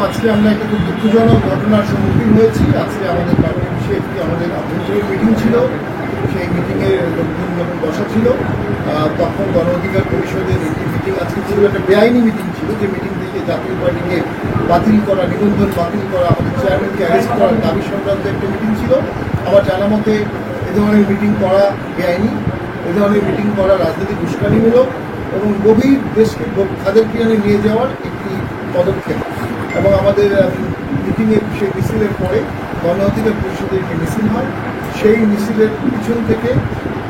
আজকে আমরা একটা খুব দুঃখজনক ঘটনার সম্মুখীন হয়েছি। আজকে আমাদের পার্টির বিষয়ে একটি আমাদের আভ্যন্তরীণ মিটিং ছিল। সেই মিটিংয়ে লোকজন যখন বসা ছিল তখন গণ অধিকার পরিষদের একটি মিটিং আজকে ছিল, একটা বেআইনি মিটিং ছিল। যে মিটিং থেকে জাতীয় পার্টিকে বাতিল করা, নিবন্ধন বাতিল করা, আমাদের চেয়ারম্যানকে অ্যারেস্ট করার দাবি সংক্রান্ত একটা মিটিং ছিল। আমার জানা মতে এ ধরনের মিটিং করা বেআইনি, এ ধরনের মিটিং করা রাজনৈতিক উস্কানিমূলক এবং গভীর দেশকে খাদের কিনারে নিয়ে যাওয়ার একটি পদক্ষেপ। এবং আমাদের মিটিংয়ের সেই মিছিলের পরে গণ অধিকার পরিষদের একটি মিছিল হয়। সেই মিছিলের পিছন থেকে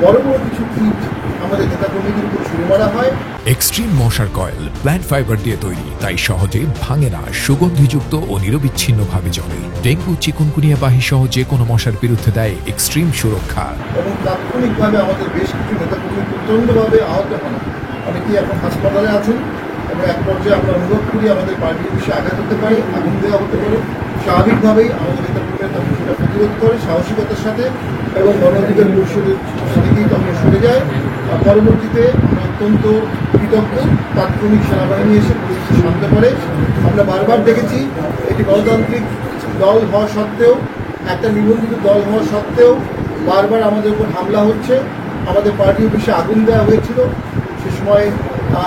বড় বড় কিছু ইট আমাদের নেতাকর্মীদের উপর ছুড়ে মারা হয়। এক্সট্রিম মশার কয়েল প্ল্যান্ট ফাইবার দিয়ে তৈরি, তাই সহজে ভাঙে না, সুগন্ধিযুক্ত ও নিরবিচ্ছিন্নভাবে জ্বলে। ডেঙ্গু, চিকুনগুনিয়া বাহি সহ যে কোনো মশার বিরুদ্ধে দেয় এক্সট্রিম সুরক্ষা। এবং তাৎক্ষণিকভাবে আমাদের বেশ কিছু নেতাকর্মী প্রচণ্ডভাবে আহত হন, অনেকেই এখন হাসপাতালে আছেন। এবং এক পর্যায়ে আমরা অনুভব করি আমাদের পার্টির বিষয়ে আঘাত হতে পারে, আগুন দেওয়া হতে পারে। স্বাভাবিকভাবেই আমাদের নেতাকর্মীরা তখন সেটা প্রতিরোধ করে সাহসিকতার সাথে এবং গণ অধিকার পরিষদের দিকেই তখন সরে যায়। পরবর্তীতে আমরা অত্যন্ত কৃতজ্ঞ, তাৎক্ষণিক সেনাবাহিনী এসে পরিস্থিতি শান্ত করে। আমরা বারবার দেখেছি এটি গণতান্ত্রিক দল হওয়া সত্ত্বেও, একটা নিবন্ধিত দল হওয়া সত্ত্বেও বারবার আমাদের উপর হামলা হচ্ছে। আমাদের পার্টি অফিসে আগুন দেওয়া হয়েছিল, সে সময়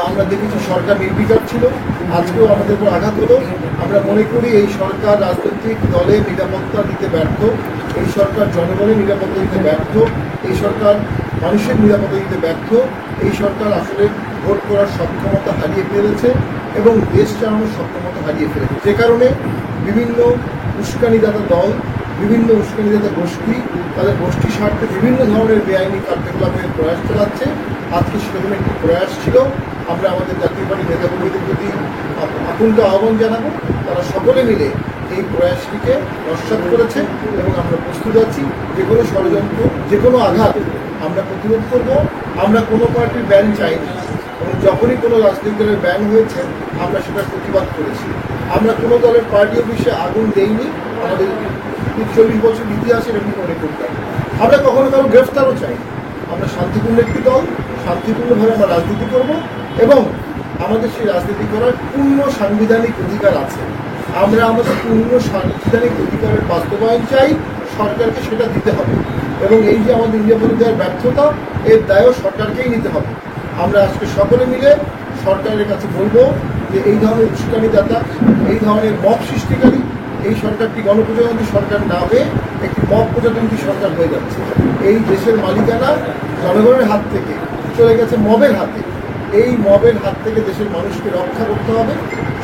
আমরা দেখেছি সরকার নির্বিকার ছিল। আজকেও আমাদের উপর আঘাত হলো। আমরা মনে করি এই সরকার রাজনৈতিক দলে নিরাপত্তা দিতে ব্যর্থ, এই সরকার জনগণের নিরাপত্তা দিতে ব্যর্থ, এই সরকার মানুষের নিরাপত্তা দিতে ব্যর্থ। এই সরকার আসলে ভোট করার সক্ষমতা হারিয়ে ফেলেছে এবং দেশ চালানোর সক্ষমতা হারিয়ে ফেলেছে। যে কারণে বিভিন্ন উস্কানিদাতা দল, বিভিন্ন উস্কানিদাতা গোষ্ঠী তাদের গোষ্ঠী স্বার্থে বিভিন্ন ধরনের বেআইনি কার্যকলাপের প্রয়াস চালাচ্ছে। আজকে সেরকম একটি প্রয়াস ছিল। আমরা আমাদের জাতীয় পার্টির নেতাকর্মীদের প্রতি আকুণ্ঠ আহ্বান জানাবো, তারা সকলে মিলে এই প্রয়াসটিকে নস্যাৎ করেছে এবং আমরা প্রস্তুত আছি যে কোনো ষড়যন্ত্র, যে কোনো আঘাত আমরা প্রতিরোধ করব। আমরা কোনো পার্টির ব্যান চাই না এবং যখনই কোনো রাজনৈতিক দলের ব্যান হয়েছে আমরা সেটার প্রতিবাদ করেছি। আমরা কোনো দলের পার্টি অফিসে আগুন দেইনি, আমাদের 40 বছর ইতিহাসে এরকম মনে করতাম। আমরা কখনো কারো গ্রেফতারও চাই। আমরা শান্তিপূর্ণ একটি দল, শান্তিপূর্ণভাবে আমরা রাজনীতি করব এবং আমাদের সেই রাজনীতি করার পূর্ণ সাংবিধানিক অধিকার আছে। আমরা আমাদের পূর্ণ সাংবিধানিক অধিকারের বাস্তবায়ন চাই, সরকারকে সেটা দিতে হবে। এবং এই যে আমাদের নিরাপত্তা দেওয়ার ব্যর্থতা, এর দায়ও সরকারকেই নিতে হবে। আমরা আজকে সকলে মিলে সরকারের কাছে বলবো যে এই ধরনের উস্কানিদাতা, এই ধরনের মব সৃষ্টিকারী এই সরকারটি গণপ্রজাতন্ত্রী সরকার না হয়ে একটি মব প্রজাতন্ত্রী সরকার হয়ে যাচ্ছে। এই দেশের মালিকানা জনগণের হাত থেকে চলে গেছে মবের হাতে। এই মবের হাত থেকে দেশের মানুষকে রক্ষা করতে হবে,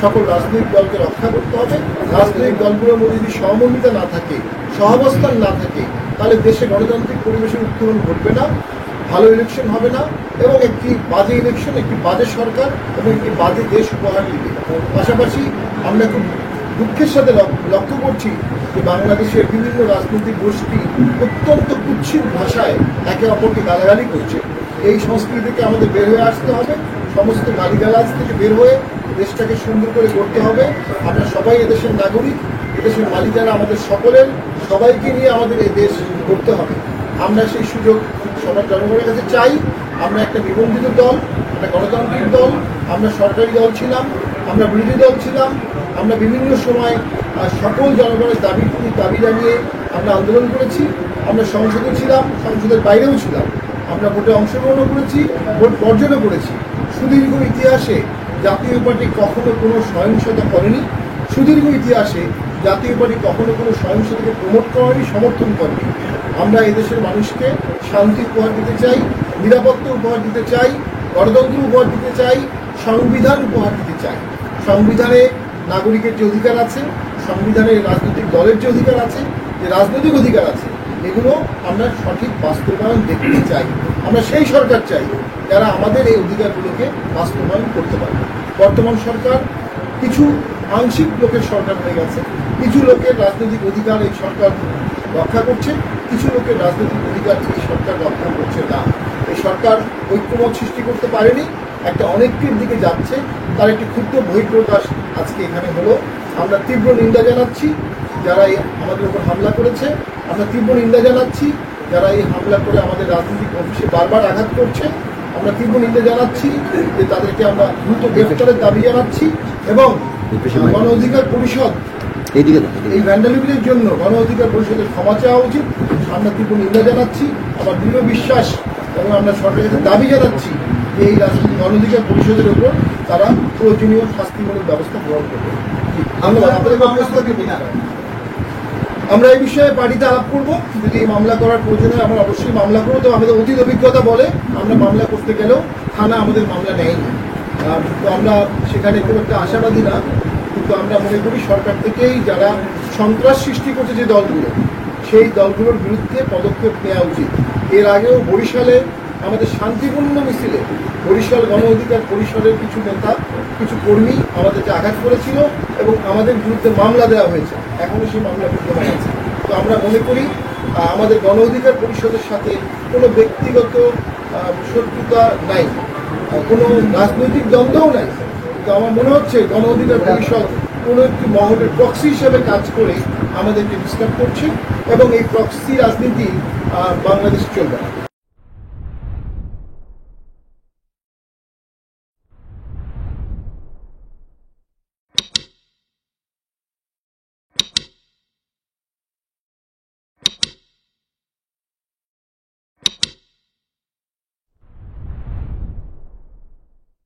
সকল রাজনৈতিক দলকে রক্ষা করতে হবে। রাজনৈতিক দলগুলোর মধ্যে যদি সহমর্মিতা না থাকে, সহাবস্থান না থাকে, তাহলে দেশে গণতান্ত্রিক পরিবেশের উত্তরণ ঘটবে না, ভালো ইলেকশন হবে না এবং একটি বাজে ইলেকশন, একটি বাজে সরকার এবং একটি বাজে দেশ উপহার দিবে। পাশাপাশি আমরা খুব দুঃখের সাথে লক্ষ্য করছি যে বাংলাদেশের বিভিন্ন রাজনৈতিক গোষ্ঠী অত্যন্ত কুৎসিত ভাষায় একে অপরকে গালাগালি করছে। এই সংস্কৃতি থেকে আমাদের বের হয়ে আসতে হবে, সমস্ত গালিগালাজ থেকে বের হয়ে দেশটাকে সুন্দর করে গড়তে হবে। আমরা সবাই এদেশের নাগরিক, এদেশের মালিকানা আমাদের সকলের, সবাইকে নিয়ে আমাদের এই দেশ গড়তে হবে। আমরা সেই সুযোগ সবার জনগণের কাছে চাই। আমরা একটা নিবন্ধিত দল, একটা গণতান্ত্রিক দল, আমরা সরকারি দল ছিলাম, আমরা বিরোধী দল ছিলাম, আমরা বিভিন্ন সময় সকল জনগণের দাবি জানিয়ে আমরা আন্দোলন করেছি। আমরা সংসদে ছিলাম, সংসদের বাইরেও ছিলাম, আমরা ভোটে অংশগ্রহণও করেছি, ভোট বর্জনও করেছি। সুদীর্ঘ ইতিহাসে জাতীয় পার্টি কখনো কোনো সহিংসতা করেনি। সুদীর্ঘ ইতিহাসে জাতীয় পার্টি কখনো কোনো সহিংসতাকে প্রমোট করেনি, সমর্থন করেনি। আমরা এদেশের মানুষকে শান্তি উপহার দিতে চাই, নিরাপত্তা উপহার দিতে চাই, গণতন্ত্র উপহার দিতে চাই, সংবিধান উপহার দিতে চাই। সংবিধানে নাগরিকের যে অধিকার আছে, সংবিধানে রাজনৈতিক দলের যে অধিকার আছে, যে রাজনৈতিক অধিকার আছে, এগুলো আমরা সঠিক বাস্তবায়ন দেখতে চাই। আমরা সেই সরকার চাই যারা আমাদের এই অধিকারগুলোকে বাস্তবায়ন করতে পারে। বর্তমান সরকার কিছু আংশিক লোকের সরকার হয়ে গেছে। কিছু লোকের রাজনৈতিক অধিকার এই সরকার রক্ষা করছে, কিছু লোকের রাজনৈতিক অধিকার এই সরকার রক্ষা করছে না। এই সরকার ঐক্যমত সৃষ্টি করতে পারেনি, একটা অনেকের দিকে যাচ্ছে। তার একটি ক্ষুদ্র বহিঃপ্রকাশ আজকে এখানে হলো। আমরা তীব্র নিন্দা জানাচ্ছি যারা আমাদের উপর হামলা করেছে। আমরা তীব্র নিন্দা জানাচ্ছি যারা এই হামলা করে আমাদের রাজনৈতিক অফিসে বারবার আঘাত করছে। আমরা তীব্র নিন্দা জানাচ্ছি যে তাদেরকে আমরা দ্রুত গ্রেফতারের দাবি জানাচ্ছি এবং গণ অধিকার পরিষদ এইদিকে এই ভ্যান্ডালিজমের জন্য গণ অধিকার পরিষদের ক্ষমা চাওয়া উচিত। আমরা তীব্র নিন্দা জানাচ্ছি। আমার দৃঢ় বিশ্বাস এবং আমরা সরকারের কাছে দাবি জানাচ্ছি যে এই গণ অধিকার পরিষদের উপর তারা প্রয়োজনীয় শাস্তিমূলক ব্যবস্থা গ্রহণ করবে। ধন্যবাদ। আপনাদের প্রস্তাবকে আমরা এই বিষয়ে পার্টিতে আলাপ করবো। যদি এই মামলা করার প্রয়োজন হয় আমরা অবশ্যই মামলা করবো। তো আমাদের অতীত অভিজ্ঞতা বলে আমরা মামলা করতে গেলেও থানা আমাদের মামলা নেয়নি। তো আমরা সেখানে খুব একটা আশাবাদী না, কিন্তু আমরা মনে করি সরকার থেকেই যারা সন্ত্রাস সৃষ্টি করছে যে দলগুলো, সেই দলগুলোর বিরুদ্ধে পদক্ষেপ নেওয়া উচিত। এর আগেও বরিশালে আমাদের শান্তিপূর্ণ মিছিলে বরিশাল গণ অধিকার পরিষদের কিছু নেতা কিছু কর্মী আমাদেরকে আঘাত করেছিল এবং আমাদের বিরুদ্ধে মামলা দেওয়া হয়েছে। এখনও সেই মামলা বিদ্যমান আছে। তো আমরা মনে করি আমাদের গণ অধিকার পরিষদের সাথে কোনো ব্যক্তিগত শত্রুতা নাই, কোনো রাজনৈতিক দ্বন্দ্বও নাই। তো আমার মনে হচ্ছে গণ অধিকার পরিষদ কোনো একটি মহলের প্রক্সি হিসেবে কাজ করে আমাদেরকে ডিস্টার্ব করছে এবং এই প্রক্সি রাজনীতি বাংলাদেশ চলবে না।